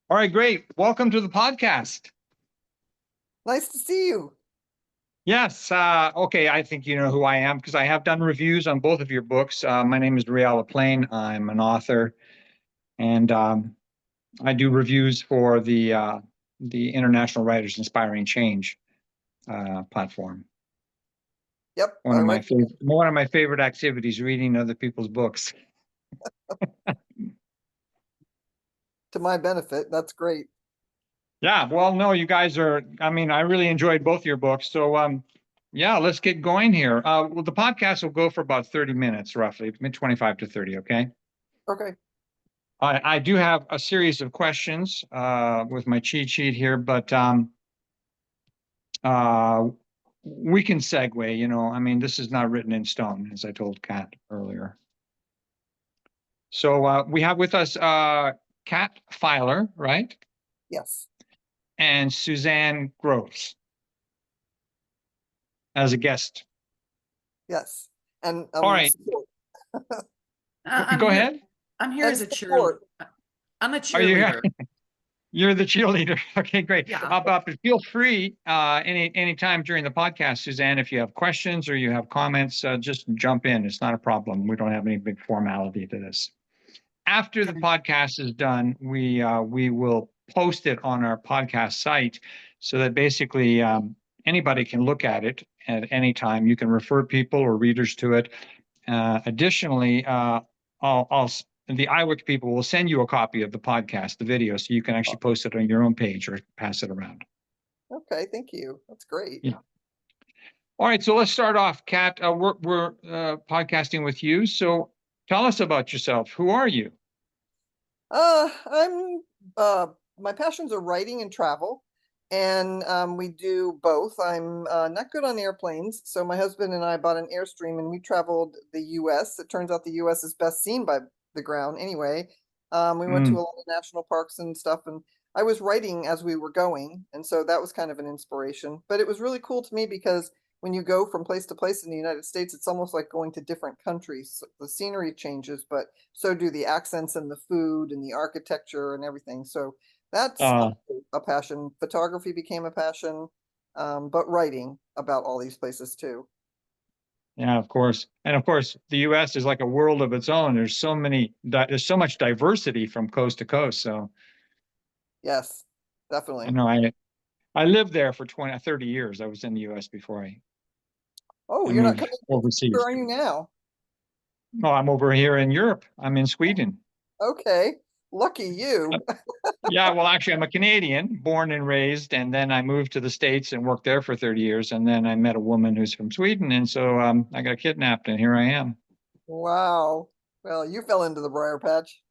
All right, great. Welcome to the podcast. Nice to see you. Yes. Okay. I think you know who I am because I have done reviews on both of your books. My name is Réal Laplaine. I'm an author, and I do reviews for the International Writers Inspiring Change platform. Yep, One I of my like favorite, one of my favorite activities, reading other people's books. to my benefit. That's great. Yeah. Well, no, you guys are. I mean, I really enjoyed both your books. So, yeah, let's get going here. Well, the podcast will go for about 30 minutes, roughly, 25 to 30. Okay. Okay. I do have a series of questions with my cheat sheet here, but uh, we can segue. I mean, this is not written in stone, as I told Kat earlier. So we have with us Kat Fieler, right? Yes. And Suzanne Groves as a guest. Yes. And All right. support. I'm Go here. ahead. I'm here And as a support. I'm a Are you cheerleader. You're the cheerleader. Okay, great. Yeah. But feel free any time during the podcast, Suzanne, if you have questions or you have comments, just jump in. It's not a problem. We don't have any big formality to this. After the Okay. podcast is done, we will post it on our podcast site so that basically anybody can look at it at any time. You can refer people or readers to it. Additionally, the iWiki people will send you a copy of the podcast, the video, so you can actually post it on your own page or pass it around. Okay, thank you. That's great. Yeah. All right, so let's start off, Kat. We're podcasting with you, so tell us about yourself. Who are you? I'm my passions are writing and travel, and we do both. I'm not good on airplanes, so my husband and I bought an Airstream and we traveled the US. It turns out the US is best seen by the ground anyway. We went to a lot of national parks and stuff, and I was writing as we were going, and so that was kind of an inspiration. But it was really cool to me because when you go from place to place in the United States, it's almost like going to different countries. The scenery changes, but so do the accents and the food and the architecture and everything. So that's a passion. Photography became a passion, but writing about all these places too. Yeah, of course. And of course, the US is like a world of its own. There's so much diversity from coast to coast. So, Yes, definitely. I lived there for 30 years. I was in the US before I Oh, you're not moved coming. Where overseas. are you now? Oh, I'm over here in Europe. I'm in Sweden. Okay, lucky you. Yeah, well, actually, I'm a Canadian, born and raised, and then I moved to the States and worked there for 30 years. And then I met a woman who's from Sweden, and so I got kidnapped, and here I am. Wow. Well, you fell into the briar patch.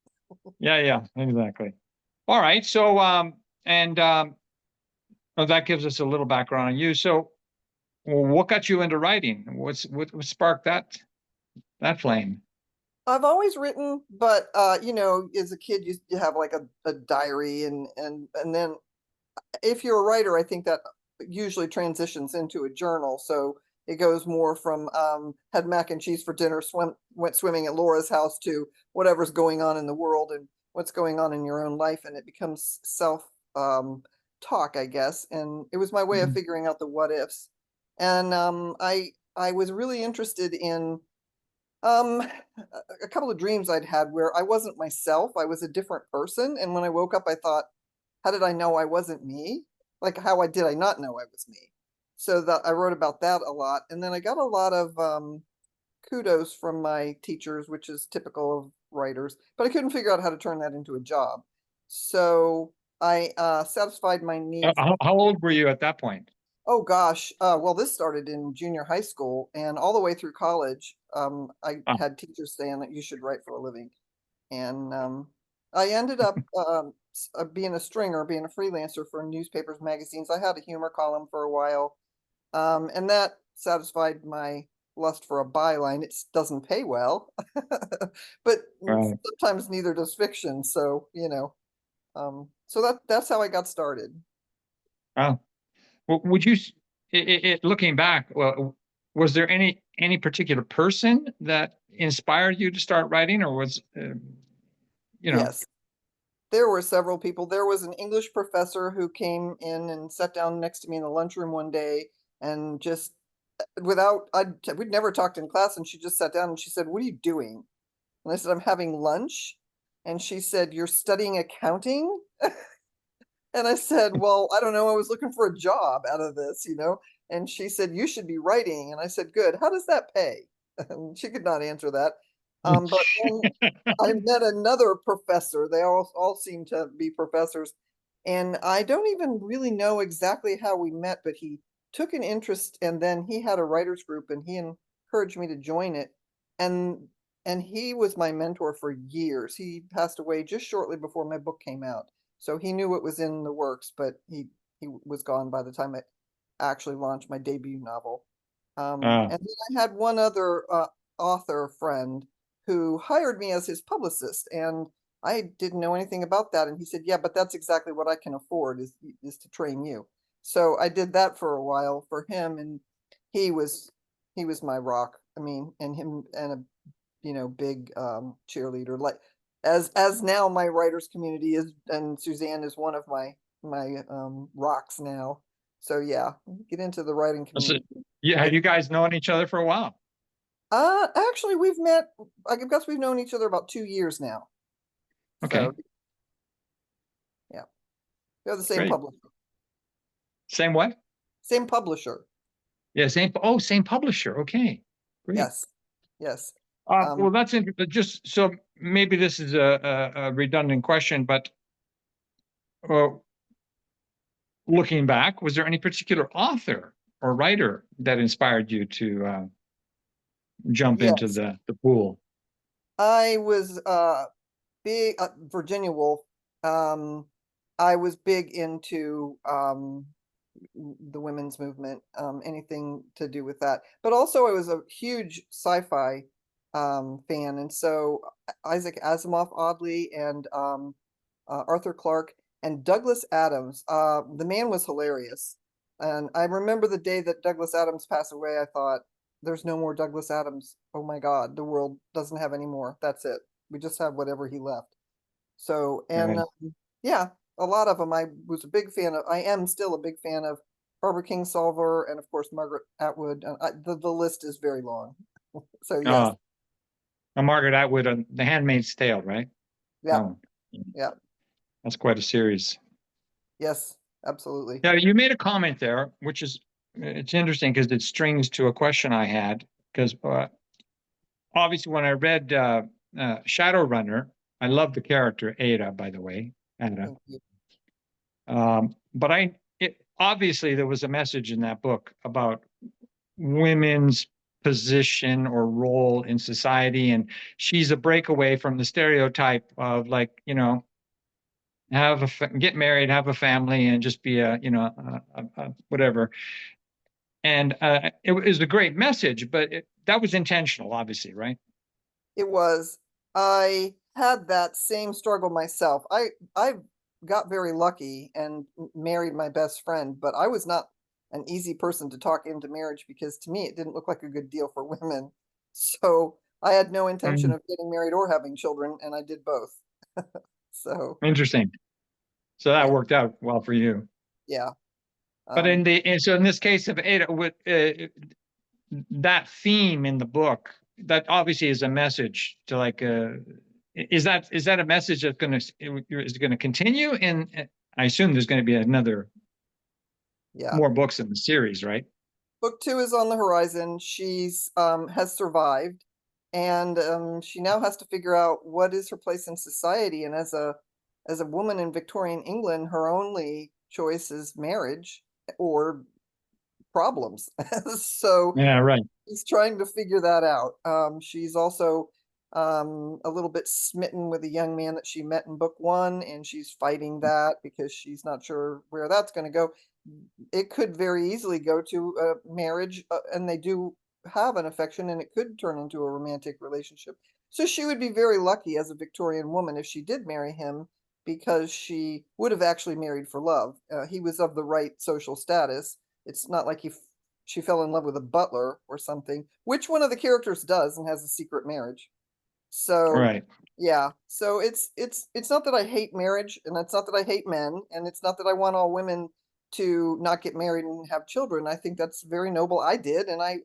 Yeah, exactly. All right, so and well, that gives us a little background on you. So, well, what got you into writing? What sparked that flame? I've always written, but as a kid, you have like a diary, and then if you're a writer, I think that usually transitions into a journal. So it goes more from had mac and cheese for dinner, went swimming at Laura's house to whatever's going on in the world and what's going on in your own life, and it becomes self talk, I guess. And it was my way of figuring out the what ifs. And I was really interested in um a couple of dreams I'd had where I wasn't myself. I was a different person. And when I woke up, I thought, how did I know I wasn't me? Like, how did I not know I was me? So that I wrote about that a lot. And then I got a lot of kudos from my teachers, which is typical of writers, but I couldn't figure out how to turn that into a job. So I satisfied my need. How old were you at that point? Oh gosh. Well, this started in junior high school and all the way through college. I Oh, had teachers saying that you should write for a living. And I ended up being a stringer, being a freelancer for newspapers, magazines. I had a humor column for a while. And that satisfied my lust for a byline. It doesn't pay well, but right. sometimes neither does fiction. So, so that's how I got started. Oh, well, looking back, well, was there any particular person that inspired you to start writing, or was you know? Yes. There were several people. There was an English professor who came in and sat down next to me in the lunchroom one day and just we'd never talked in class, and she just sat down and she said, "What are you doing?" And I said, "I'm having lunch." And she said, "You're studying accounting?" And I said, "Well, I don't know. I was looking for a job out of this, you know." And she said, "You should be writing." And I said, "Good. How does that pay?" And she could not answer that. But then I met another professor. They all seem to be professors. And I don't even really know exactly how we met, but he took an interest, and then he had a writers group and he encouraged me to join it. And and he was my mentor for years. He passed away just shortly before my book came out. So he knew what was in the works, but he was gone by the time I actually launched my debut novel. Uh, And then I had one other author friend who hired me as his publicist, and I didn't know anything about that. And he said, "Yeah, but that's exactly what I can afford is to train you." So I did that for a while for him, and he was he was my rock. I mean, and him and a big cheerleader, like as now my writers community is, and Suzanne is one of my rocks now. So yeah, get into the writing so, community. yeah, have you guys known each other for a while? Actually, we've met. I guess we've known each other about 2 years now. Okay, So yeah, they're the same great. publisher. Same what? Same publisher. Yeah, same publisher. Okay, great. Yes, yes. Well, that's interesting. Just so maybe this is a redundant question, but uh, looking back, was there any particular author or writer that inspired you to jump into Yes, the pool? I was big Virginia Woolf. Um, I was big into the women's movement, anything to do with that. But also, I was a huge sci-fi fan, and so Isaac Asimov, oddly, and Arthur Clarke and Douglas Adams. The man was hilarious, and I remember the day that Douglas Adams passed away. I thought, "There's no more Douglas Adams. Oh my God, the world doesn't have any more. That's it. We just have whatever he left." So, and Right. yeah, a lot of them. I was a big fan of. I am still a big fan of Barbara Kingsolver, and of course Margaret Atwood. The list is very long. So yes, Uh, Margaret Atwood on The Handmaid's Tale, right? yeah, Oh, yeah, that's quite a series. yes, absolutely. Yeah, you made a comment there, which is it's interesting because it strings to a question I had. Because obviously, when I read Shadowrunner, I love the character Ada, by the way, Ada. Thank you. But obviously there was a message in that book about women's position or role in society, and she's a breakaway from the stereotype of, like, get married, have a family, and just be whatever. And it was a great message, but that was intentional, obviously, right? It was. I had that same struggle myself. I got very lucky and married my best friend, but I was not an easy person to talk into marriage because to me it didn't look like a good deal for women. So I had no intention Mm, of getting married or having children, and I did both. So interesting. So that yeah, worked out well for you. yeah. But Um, so in this case of Ada, that theme in the book, that obviously is a message to, like, is that a message that's going to continue? And I assume there's going to be another yeah. more books in the series, right? Book two is on the horizon. She's has survived, and she now has to figure out what is her place in society. And as a woman in Victorian England, her only choice is marriage or problems. So Yeah, right. she's trying to figure that out. She's also a little bit smitten with a young man that she met in book one, and she's fighting that because she's not sure where that's going to go. It could very easily go to a marriage, and they do have an affection, and it could turn into a romantic relationship. So she would be very lucky as a Victorian woman if she did marry him, because she would have actually married for love. He was of the right social status. It's not like she fell in love with a butler or something, which one of the characters does and has a secret marriage. So Right. yeah, so it's not that I hate marriage, and it's not that I hate men, and it's not that I want all women to not get married and have children. I think that's very noble. I did, and I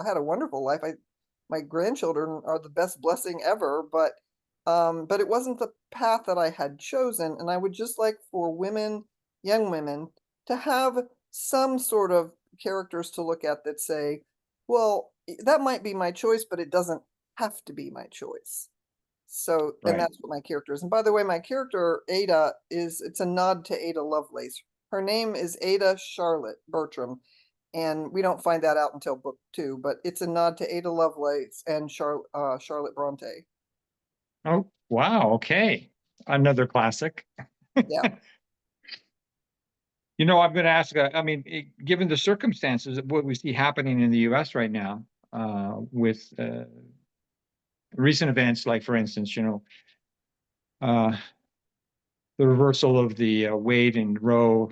had a wonderful life. My grandchildren are the best blessing ever, but it wasn't the path that I had chosen, and I would just like for women, young women, to have some sort of characters to look at that say, well, that might be my choice, but it doesn't have to be my choice. So, and Right. that's what my character is. And by the way, my character Ada it's a nod to Ada Lovelace. Her name is Ada Charlotte Bertram, and we don't find that out until book 2, but it's a nod to Ada Lovelace and Charlotte Bronte. Oh, wow. Okay. Another classic. Yeah. I'm going to ask, I mean, given the circumstances of what we see happening in the US right now, with recent events, like, for instance, uh, the reversal of the Wade and Roe,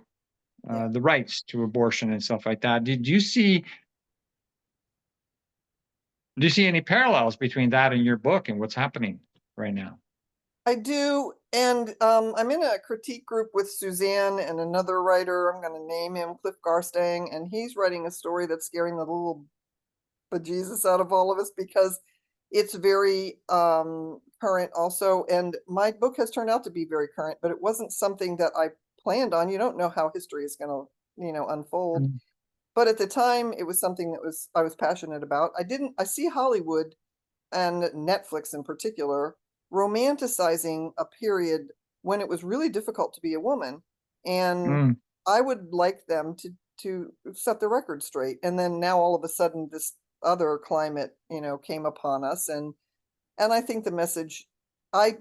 Yeah. the rights to abortion and stuff like that. Do you see any parallels between that and your book and what's happening right now? I do, and I'm in a critique group with Suzanne and another writer. I'm going to name him Cliff Garstang, and he's writing a story that's scaring the little bejesus out of all of us because it's very current also. And my book has turned out to be very current, but it wasn't something that I planned on. You don't know how history is going to, unfold. Mm. But at the time, it was something that I was passionate about. I see Hollywood and Netflix in particular romanticizing a period when it was really difficult to be a woman, and Mm. I would like them to set the record straight. And then now all of a sudden this other climate, came upon us, and I think the message I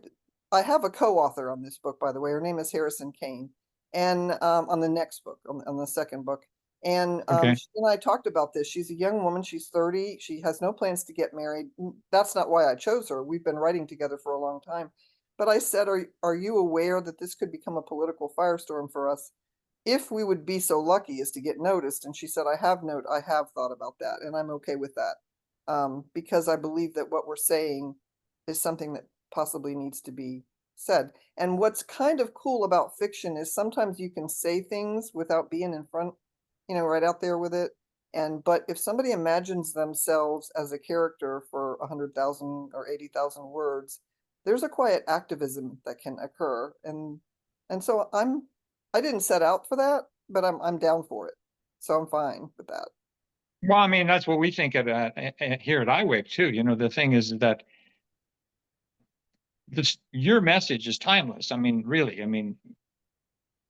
I have a co-author on this book, by the way. Her name is Harrison Kane, and on the next book, on the second book. And Okay. she and I talked about this. She's a young woman. She's 30. She has no plans to get married. That's not why I chose her. We've been writing together for a long time. But I said, are you aware that this could become a political firestorm for us if we would be so lucky as to get noticed? And she said, I have thought about that, and I'm okay with that, because I believe that what we're saying is something that possibly needs to be said. And what's kind of cool about fiction is sometimes you can say things without being in front, right out there with it. But if somebody imagines themselves as a character for 100,000 or 80,000 words, there's a quiet activism that can occur. And so I didn't set out for that, but I'm down for it. So I'm fine with that. Well, I mean, that's what we think here at iWake too. The thing is that your message is timeless. I mean, really. I mean,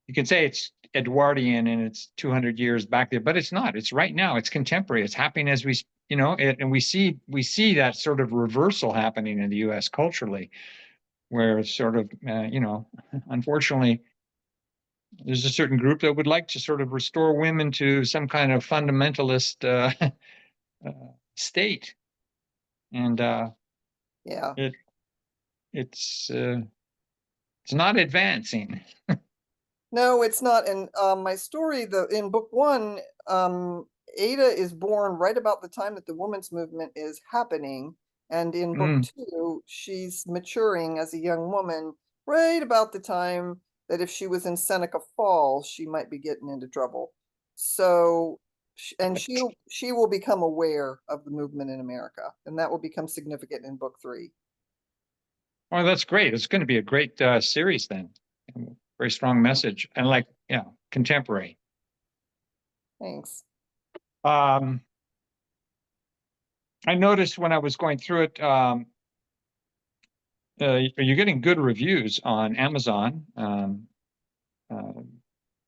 you can say it's Edwardian and it's 200 years back there, but it's not. It's right now. It's contemporary. It's happening as and we see that sort of reversal happening in the U.S. culturally, where it's sort of, unfortunately, there's a certain group that would like to sort of restore women to some kind of fundamentalist state, and Yeah. it it's not advancing. No, it's not. And my story, in book 1, Ada is born right about the time that the women's movement is happening. And in book Mm. 2, she's maturing as a young woman right about the time that if she was in Seneca Falls, she might be getting into trouble. So, and she will become aware of the movement in America, and that will become significant in book 3. Oh, that's great. It's going to be a great series then. Very strong message, and contemporary. Thanks. I noticed when I was going through it, you're getting good reviews on Amazon,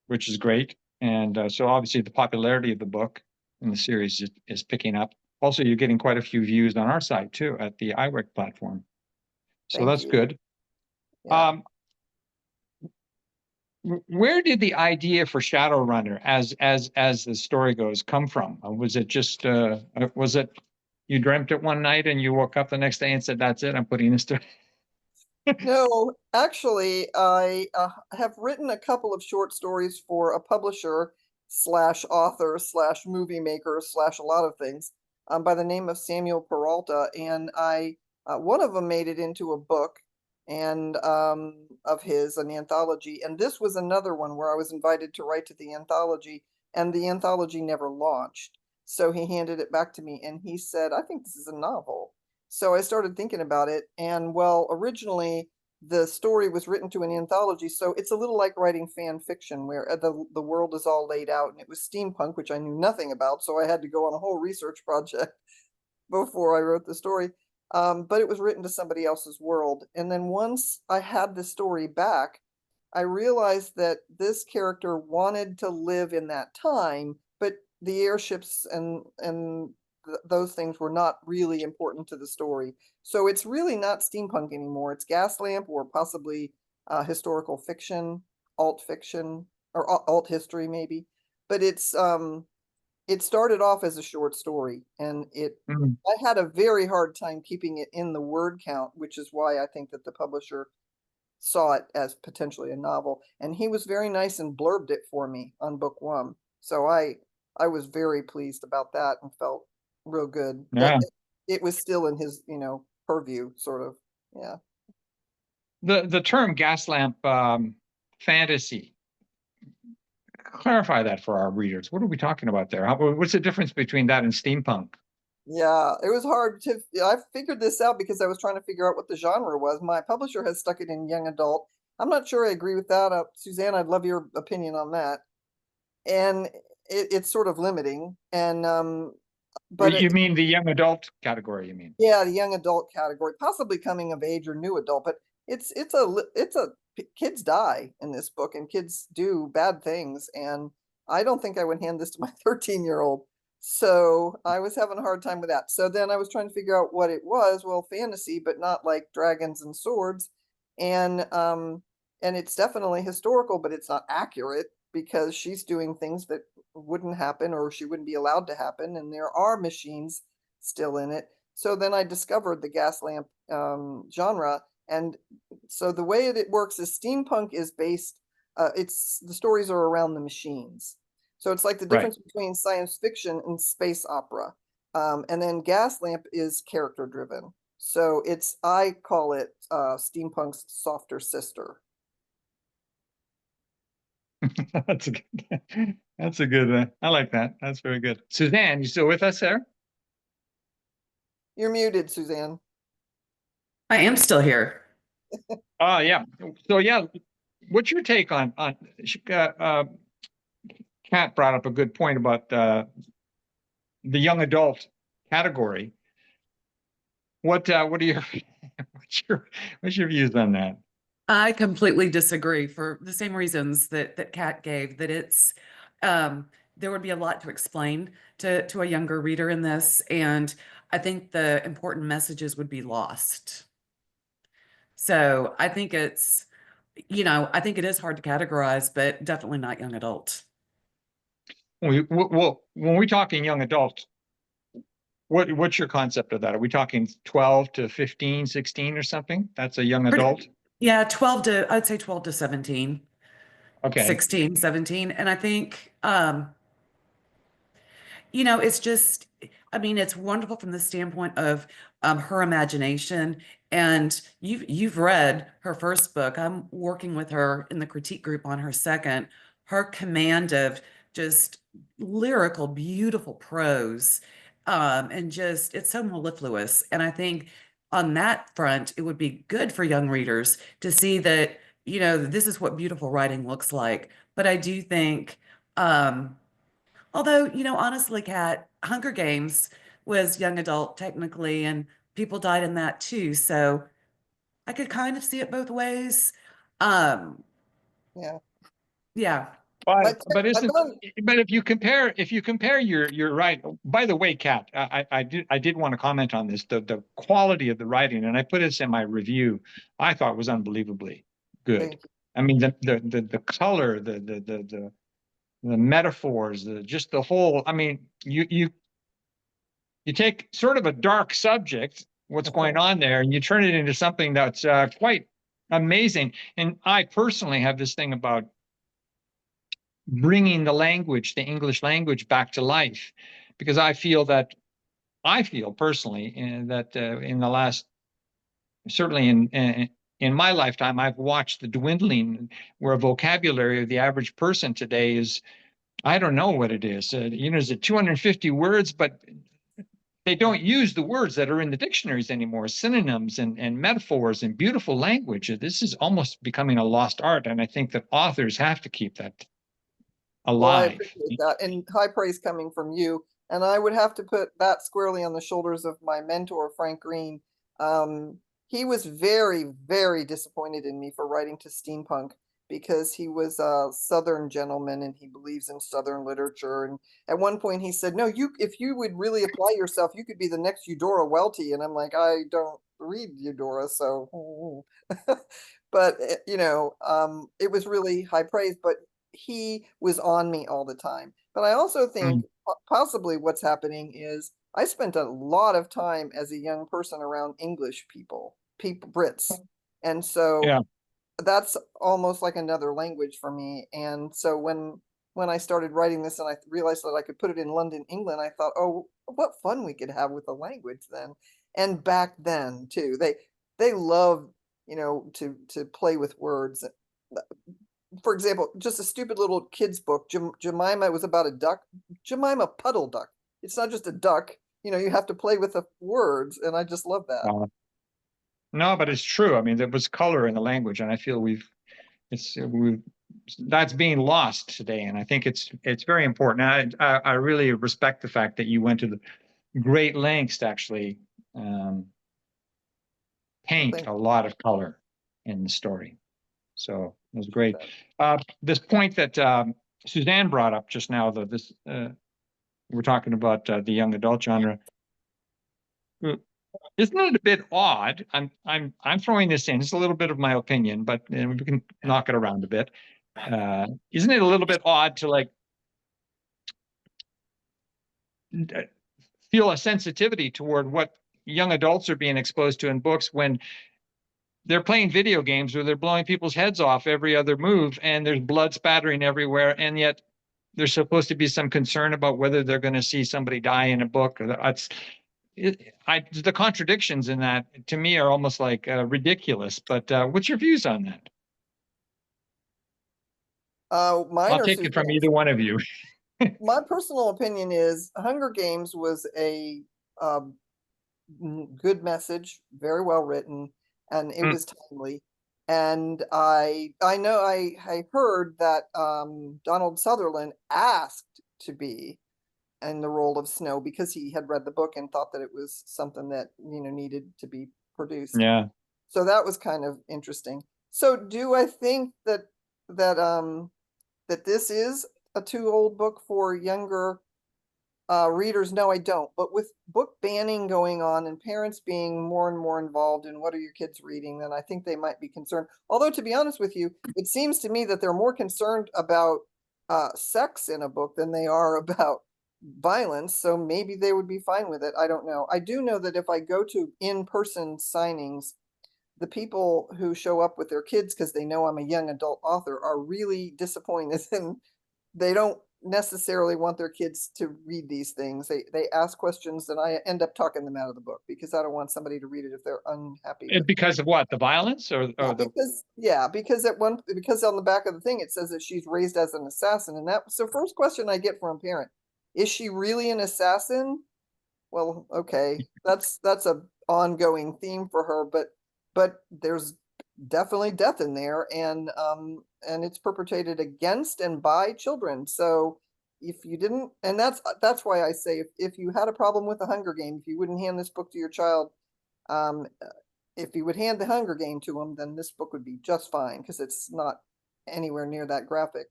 which is great. And so obviously the popularity of the book and the series is picking up. Also, you're getting quite a few views on our site too at the iWork platform. So Thank that's you. good. Yeah. Where did the idea for Shadowrunner, as the story goes, come from? Was it just was it you dreamt it one night and you woke up the next day and said, "That's it, I'm putting this to." No, actually, I have written a couple of short stories for a publisher slash author slash movie maker slash a lot of things, by the name of Samuel Peralta, and I One of them made it into a book and of his, an anthology. And this was another one where I was invited to write to the anthology, and the anthology never launched. So he handed it back to me and he said, I think this is a novel. So I started thinking about it. And well, originally the story was written to an anthology. So it's a little like writing fan fiction where the world is all laid out, and it was steampunk, which I knew nothing about. So I had to go on a whole research project before I wrote the story. But it was written to somebody else's world. And then once I had the story back, I realized that this character wanted to live in that time, but the airships and those things were not really important to the story. So it's really not steampunk anymore. It's Gaslamp, or possibly historical fiction, alt fiction, or alt history maybe. But it started off as a short story, and Mhm. I had a very hard time keeping it in the word count, which is why I think that the publisher saw it as potentially a novel. And he was very nice and blurbed it for me on book one. So I was very pleased about that and felt real good that Yeah. it was still in his, purview, sort of. Yeah. The term gas lamp fantasy, clarify that for our readers. What are we talking about there? What's the difference between that and steampunk? Yeah, it was hard to. I figured this out because I was trying to figure out what the genre was. My publisher has stuck it in young adult. I'm not sure I agree with that. Suzanne, I'd love your opinion on that. And it's sort of limiting. And but You mean the young adult category, you mean? yeah, the young adult category, possibly coming of age or new adult. But kids die in this book, and kids do bad things. And I don't think I would hand this to my 13-year-old. So I was having a hard time with that. So then I was trying to figure out what it was. Well, fantasy, but not like dragons and swords. And it's definitely historical, but it's not accurate because she's doing things that wouldn't happen, or she wouldn't be allowed to happen. And there are machines still in it. So then I discovered the gas lamp genre. And so the way it works is steampunk is based, the stories are around the machines. So it's like the Right. difference between science fiction and space opera. And then Gaslamp is character driven. So I call it steampunk's softer sister. That's a good, that's a good, I like that. That's very good. Suzanne, you still with us there? You're muted, Suzanne. I am still here. Yeah. So yeah, what's your take on Kat brought up a good point about the young adult category. What are your what's your views on that? I completely disagree for the same reasons that Kat gave, that it's there would be a lot to explain to a younger reader in this, and I think the important messages would be lost. So I think I think it is hard to categorize, but definitely not young adult. Well, when we're talking young adult, what's your concept of that? Are we talking 12 to 15, 16 or something? That's a young adult? Yeah, I'd say 12 to 17, Okay. 16, 17. And I think, it's just, I mean, it's wonderful from the standpoint of her imagination. And you've read her first book. I'm working with her in the critique group on her second. Her command of just lyrical, beautiful prose, and just it's so mellifluous. And I think on that front, it would be good for young readers to see that, this is what beautiful writing looks like. But I do think, although, honestly, Kat, Hunger Games was young adult technically, and people died in that too. So I could kind of see it both ways. Um, Yeah. yeah. My, But my isn't gun, but if you compare you're right. By the way, Kat, I did want to comment on this. The quality of the writing, and I put this in my review, I thought was unbelievably good. thank you. I mean the color, the metaphors, just the whole. I mean, you take sort of a dark subject, what's going on there, and you turn it into something that's quite amazing. And I personally have this thing about bringing the English language back to life, because I feel personally that in the last certainly in my lifetime, I've watched the dwindling where vocabulary of the average person today is, I don't know what it is. Is it 250 words? But they don't use the words that are in the dictionaries anymore, synonyms and metaphors and beautiful language. This is almost becoming a lost art. And I think that authors have to keep that Well, I alive. appreciate that, and high praise coming from you. And I would have to put that squarely on the shoulders of my mentor, Frank Green. He was very, very disappointed in me for writing to steampunk because he was a Southern gentleman and he believes in Southern literature. And at one point he said, "No, if you would really apply yourself, you could be the next Eudora Welty." And I'm like, "I don't read Eudora, so." But it was really high praise. But he was on me all the time. But I also think Mm. possibly what's happening is I spent a lot of time as a young person around English people, Brits. And so Yeah. that's almost like another language for me. And so when I started writing this and I realized that I could put it in London, England, I thought, oh, what fun we could have with the language then. And back then too, they love, to play with words. For example, just a stupid little kid's book, Jemima was about a duck. Jemima Puddle Duck. It's not just a duck. You have to play with the words, and I just love that. No, but it's true. I mean, there was color in the language, and I feel that's being lost today. And I think it's very important. I really respect the fact that you went to the great lengths to actually paint a lot of color in the story. So it was great. This point that Suzanne brought up just now, though, we're talking about the young adult genre. Isn't it a bit odd? I'm throwing this in. It's a little bit of my opinion, but we can knock it around a bit. Isn't it a little bit odd to feel a sensitivity toward what young adults are being exposed to in books when they're playing video games where they're blowing people's heads off every other move and there's blood spattering everywhere, and yet there's supposed to be some concern about whether they're going to see somebody die in a book? The contradictions in that to me are almost like ridiculous. But what's your views on that? Mine I'll are take it from either one of you. My personal opinion is Hunger Games was a good message, very well written, and it was timely. And I know I heard that Donald Sutherland asked to be in the role of Snow because he had read the book and thought that it was something that needed to be produced. Yeah. So that was kind of interesting. So do I think that that this is a too old book for younger readers? No, I don't. But with book banning going on and parents being more and more involved in what are your kids reading, then I think they might be concerned. Although, to be honest with you, it seems to me that they're more concerned about sex in a book than they are about violence. So maybe they would be fine with it. I don't know. I do know that if I go to in-person signings, the people who show up with their kids because they know I'm a young adult author are really disappointed, and they don't necessarily want their kids to read these things. They ask questions and I end up talking them out of the book because I don't want somebody to read it if they're unhappy with Because of what? The violence or because on the back of the thing it says that she's raised as an assassin, and that's the first question I get from a parent. Is she really an assassin? Well, okay, that's a ongoing theme for her, but there's definitely death in there, and it's perpetrated against and by children. So if you didn't, and that's why I say if you had a problem with the Hunger Game, if you wouldn't hand this book to your child, if you would hand the Hunger Game to them, then this book would be just fine because it's not anywhere near that graphic.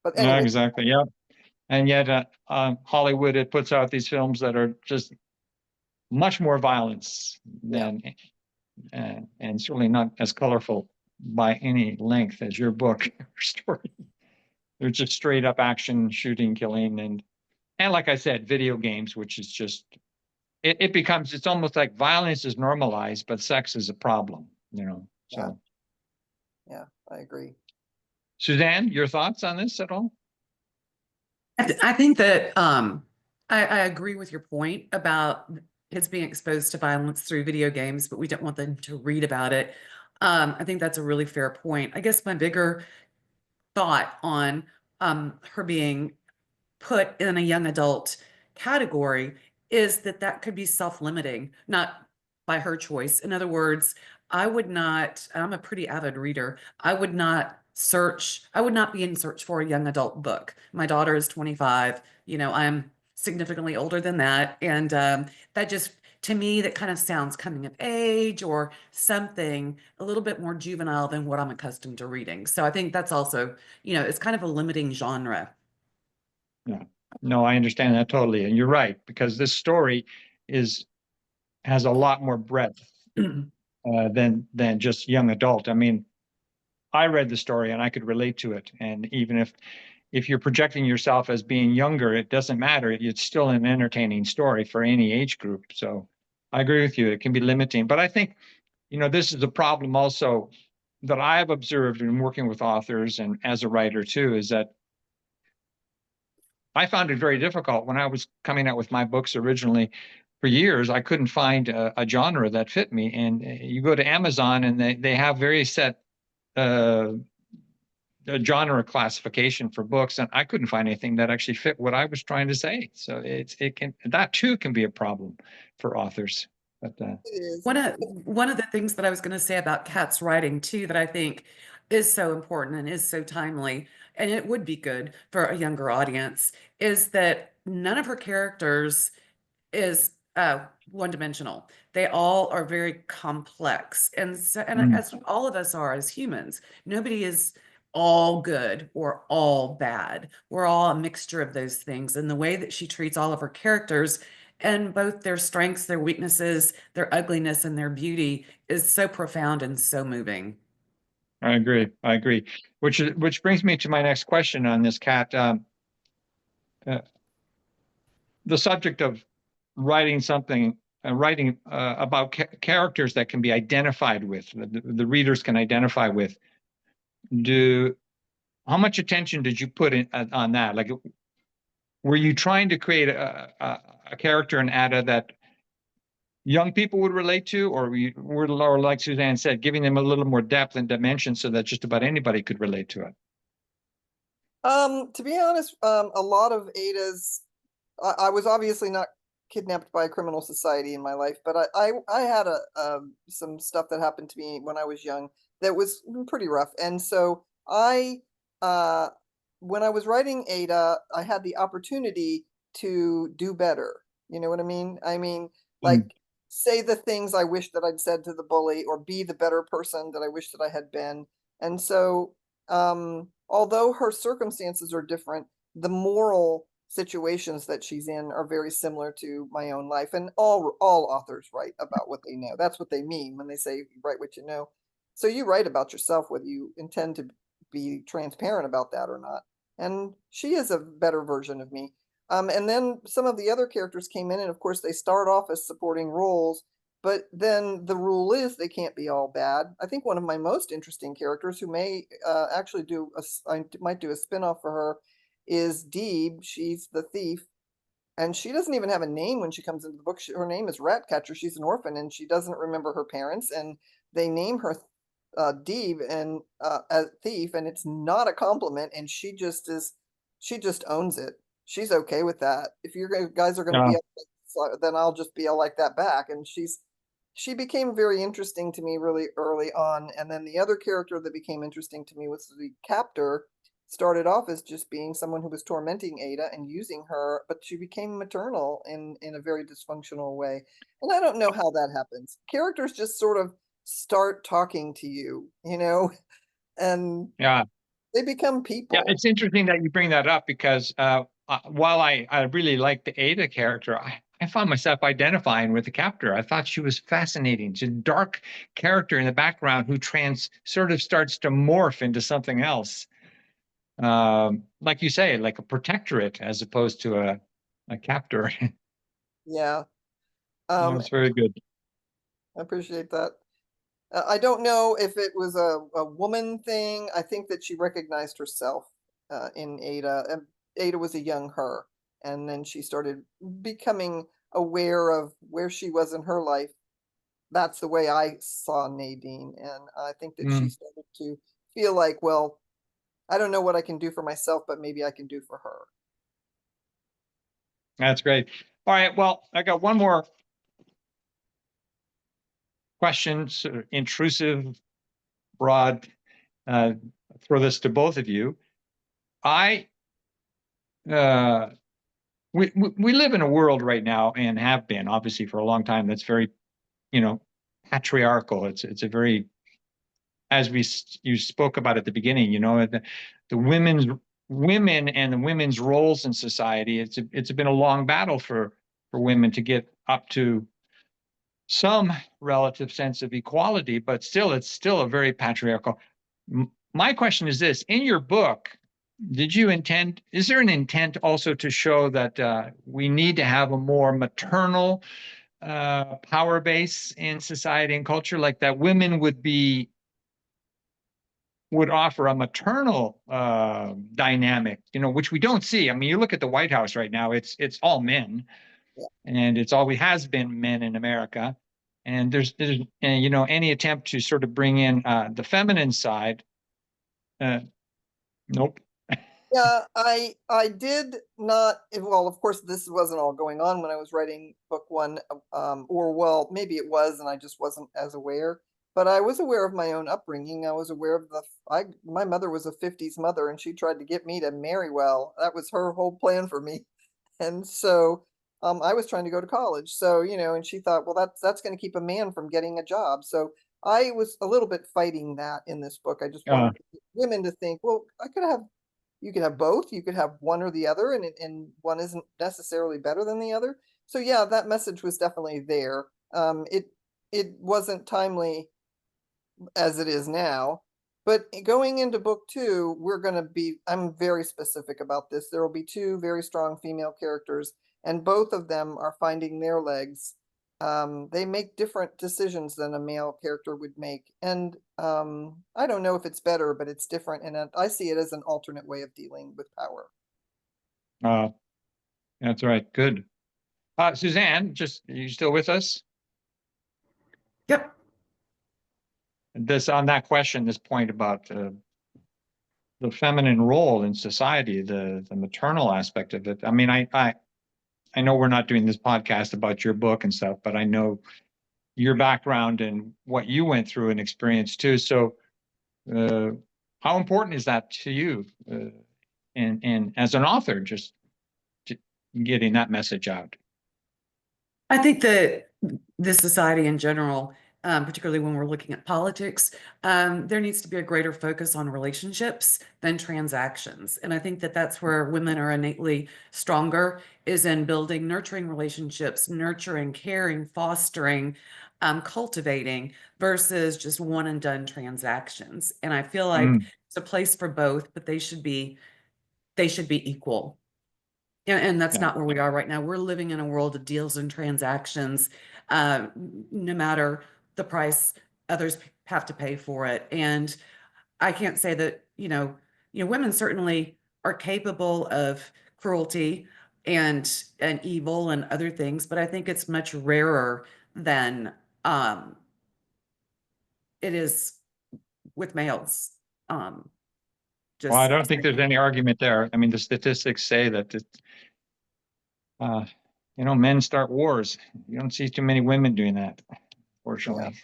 But anyway, no, exactly, yeah. And yet Hollywood, it puts out these films that are just much more violence than and certainly not as colorful by any length as your book or story. They're just straight up action, shooting, killing, and like I said, video games, which is just it's almost like violence is normalized, but sex is a problem, So yeah, I agree. Suzanne, your thoughts on this at all? I think that I agree with your point about kids being exposed to violence through video games, but we don't want them to read about it. I think that's a really fair point. I guess my bigger thought on her being put in a young adult category is that that could be self-limiting, not by her choice. In other words, I would not, I'm a pretty avid reader. I would not be in search for a young adult book. My daughter is 25, I'm significantly older than that. And that just, to me, that kind of sounds coming of age or something a little bit more juvenile than what I'm accustomed to reading. So I think that's also, it's kind of a limiting genre. Yeah. No, I understand that totally. And you're right, because this story has a lot more breadth than just young adult. I mean, I read the story and I could relate to it. And even if you're projecting yourself as being younger, it doesn't matter. It's still an entertaining story for any age group. So I agree with you. It can be limiting. But I think, this is a problem also that I have observed in working with authors and as a writer too, is that I found it very difficult when I was coming out with my books originally. For years, I couldn't find a genre that fit me. And you go to Amazon and they have very set uh, a genre classification for books, and I couldn't find anything that actually fit what I was trying to say. So that too can be a problem for authors. But It is. One of the things that I was going to say about Kat's writing too, that I think is so important and is so timely, and it would be good for a younger audience, is that none of her characters is one-dimensional. They all are very complex. And so, and as all of us are as humans, nobody is all good or all bad. We're all a mixture of those things. And the way that she treats all of her characters and both their strengths, their weaknesses, their ugliness, and their beauty is so profound and so moving. I agree. Which brings me to my next question on this, Kat. The subject of writing something, writing about characters that can be identified with, the readers can identify with. How much attention did you put in on that? Like, were you trying to create a character in Ada that young people would relate to, or or like Suzanne said, giving them a little more depth and dimension so that just about anybody could relate to it? To be honest, a lot of Ada's, I was obviously not kidnapped by a criminal society in my life, but I had some stuff that happened to me when I was young that was pretty rough. And so uh, when I was writing Ada, I had the opportunity to do better. You know what I mean? I mean, like, say the things I wish that I'd said to the bully, or be the better person that I wish that I had been. And so, although her circumstances are different, the moral situations that she's in are very similar to my own life. And all authors write about what they know. That's what they mean when they say write what you know. So you write about yourself, whether you intend to be transparent about that or not. And she is a better version of me. And then some of the other characters came in, and of course they start off as supporting roles, but then the rule is they can't be all bad. I think one of my most interesting characters, who may actually I might do a spinoff for her, is Deeb. She's the thief, and she doesn't even have a name when she comes into the book. Her name is Ratcatcher. She's an orphan, and she doesn't remember her parents, and they name her Deeb and a thief, and it's not a compliment. And she just owns it. She's okay with that. If you guys are going to be up, then I'll just be like that back. And she became very interesting to me really early on. And then the other character that became interesting to me was the captor. Started off as just being someone who was tormenting Ada and using her, but she became maternal in a very dysfunctional way. And I don't know how that happens. Characters just sort of start talking to you, and Yeah. they become people. Yeah, it's interesting that you bring that up, because while I really liked the Ada character, I found myself identifying with the captor. I thought she was fascinating. She's a dark character in the background who sort of starts to morph into something else. Like you say, like a protectorate as opposed to a captor. Yeah. That's very good. I appreciate that. I don't know if it was a woman thing. I think that she recognized herself in Ada. Ada was a young her, and then she started becoming aware of where she was in her life, that's the way I saw Nadine. And I think that she Mm, started to feel like, well, I don't know what I can do for myself, but maybe I can do for her. that's great. All right. Well, I got one more question, sort of intrusive, broad. Uh, throw this to both of you. I uh, we live in a world right now, and have been obviously for a long time, that's very, you know, patriarchal. It's a very, as you spoke about at the beginning, you know, the women and the women's roles in society. It's been a long battle for women to get up to some relative sense of equality, but still, it's still a very patriarchal. My question is this: in your book, is there an intent also to show that we need to have a more maternal power base in society and culture, like that women would offer a maternal dynamic, you know, which we don't see. I mean, you look at the White House right now; it's all men, Yeah. and it's always has been men in America. And there's you know, any attempt to sort of bring in the feminine side, uh, nope. Yeah, I did not, well, of course, this wasn't all going on when I was writing book one, or well, maybe it was, and I just wasn't as aware. But I was aware of my own upbringing. I was aware of my mother was a 50s mother, and she tried to get me to marry well. That was her whole plan for me. And so I was trying to go to college. So, you know, and she thought, well, that's going to keep a man from getting a job. So I was a little bit fighting that in this book. I just Uh, wanted women to think, well, you could have both, you could have one or the other, and one isn't necessarily better than the other. So yeah, that message was definitely there. It wasn't timely as it is now. But going into book two, I'm very specific about this. There will be two very strong female characters, and both of them are finding their legs. They make different decisions than a male character would make. And I don't know if it's better, but it's different. And I see it as an alternate way of dealing with power. uh, that's right. Good. Suzanne, just, are you still with us? Yep. This on that question, this point about the feminine role in society, the maternal aspect of it. I mean, I know we're not doing this podcast about your book and stuff, but I know your background and what you went through and experienced too. So, uh, how important is that to you, and as an author, just getting that message out? I think that this society in general, particularly when we're looking at politics, there needs to be a greater focus on relationships than transactions. And I think that that's where women are innately stronger, is in building, nurturing relationships, nurturing, caring, fostering, cultivating, versus just one and done transactions. And I feel like Mm, it's a place for both, but they should be equal. And that's yeah. not where we are right now. We're living in a world of deals and transactions, uh, no matter the price others have to pay for it. And I can't say that, women certainly are capable of cruelty and evil and other things, but I think it's much rarer than um, it is with males. Um, Well, I just don't think there's any argument there. I mean, the statistics say that uh, you know, men start wars. You don't see too many women doing that, Yeah. fortunately.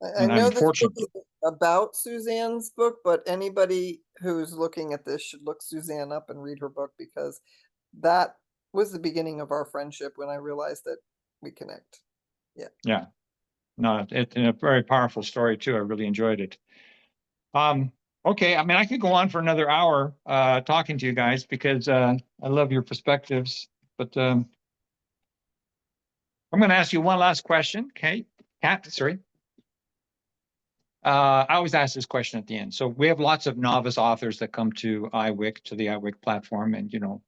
I And know this book unfortunately, is about Suzanne's book, but anybody who's looking at this should look Suzanne up and read her book, because that was the beginning of our friendship when I realized that we connect. Yeah. yeah, no, it's a very powerful story too. I really enjoyed it. Um, okay, I mean, I could go on for another hour talking to you guys because I love your perspectives. But I'm going to ask you one last question. Okay, Kat, sorry. I always ask this question at the end. So we have lots of novice authors that come to iWick, to the iWick platform, and you know,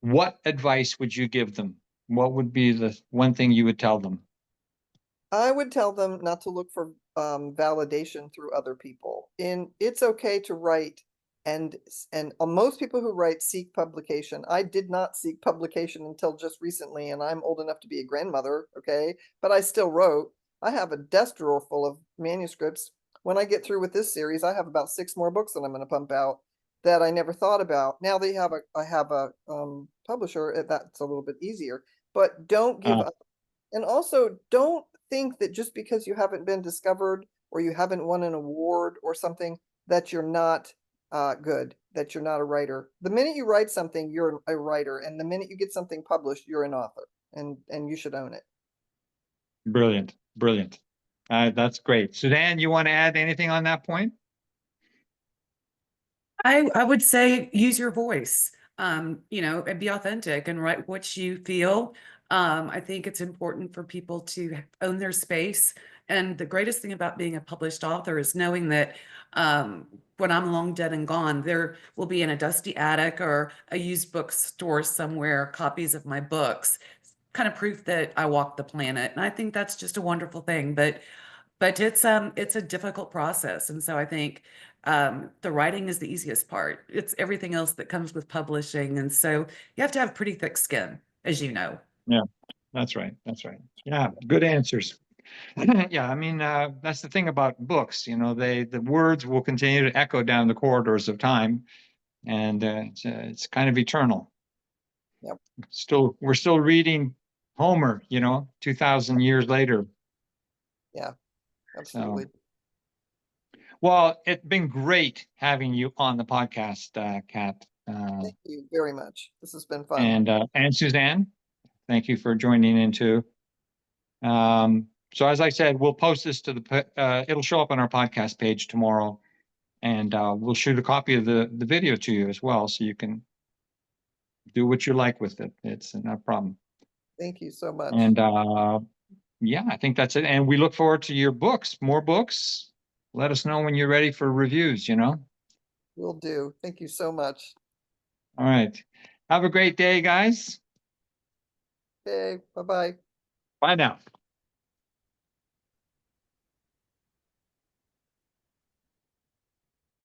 what advice would you give them? What would be the one thing you would tell them? I would tell them not to look for validation through other people. And it's okay to write and most people who write seek publication. I did not seek publication until just recently, and I'm old enough to be a grandmother, okay? But I still wrote. I have a desk drawer full of manuscripts. When I get through with this series, I have about 6 more books that I'm going to pump out that I never thought about. Now I have a publisher, that's a little bit easier. But don't give Uh, up. And also, don't think that just because you haven't been discovered or you haven't won an award or something that you're not good, that you're not a writer. The minute you write something, you're a writer, and the minute you get something published, you're an author, and you should own it. Brilliant, brilliant. That's great. Suzanne, you want to add anything on that point? I would say use your voice, you know, and be authentic and write what you feel. I think it's important for people to own their space. And the greatest thing about being a published author is knowing that when I'm long dead and gone, there will be in a dusty attic or a used bookstore somewhere copies of my books, kind of proof that I walked the planet. And I think that's just a wonderful thing. But it's a difficult process. And so I think the writing is the easiest part. It's everything else that comes with publishing. And so you have to have pretty thick skin, as you know. Yeah, that's right. That's right. Yeah, good answers. Yeah, I mean, that's the thing about books, you know, the words will continue to echo down the corridors of time, and it's kind of eternal. Yep. We're still reading Homer, you know, 2,000 years later. Yeah, absolutely. So, well, it's been great having you on the podcast, Kat, Thank you very much. This has been fun. and Suzanne. Thank you for joining in too. So as I said, we'll post this to it'll show up on our podcast page tomorrow, and we'll shoot a copy of the video to you as well, so you can do what you like with it. It's no problem. Thank you so much. And yeah, I think that's it. And we look forward to your books, more books. Let us know when you're ready for reviews, you know? Will do. Thank you so much. All right. Have a great day, guys. Okay, bye-bye. Bye now.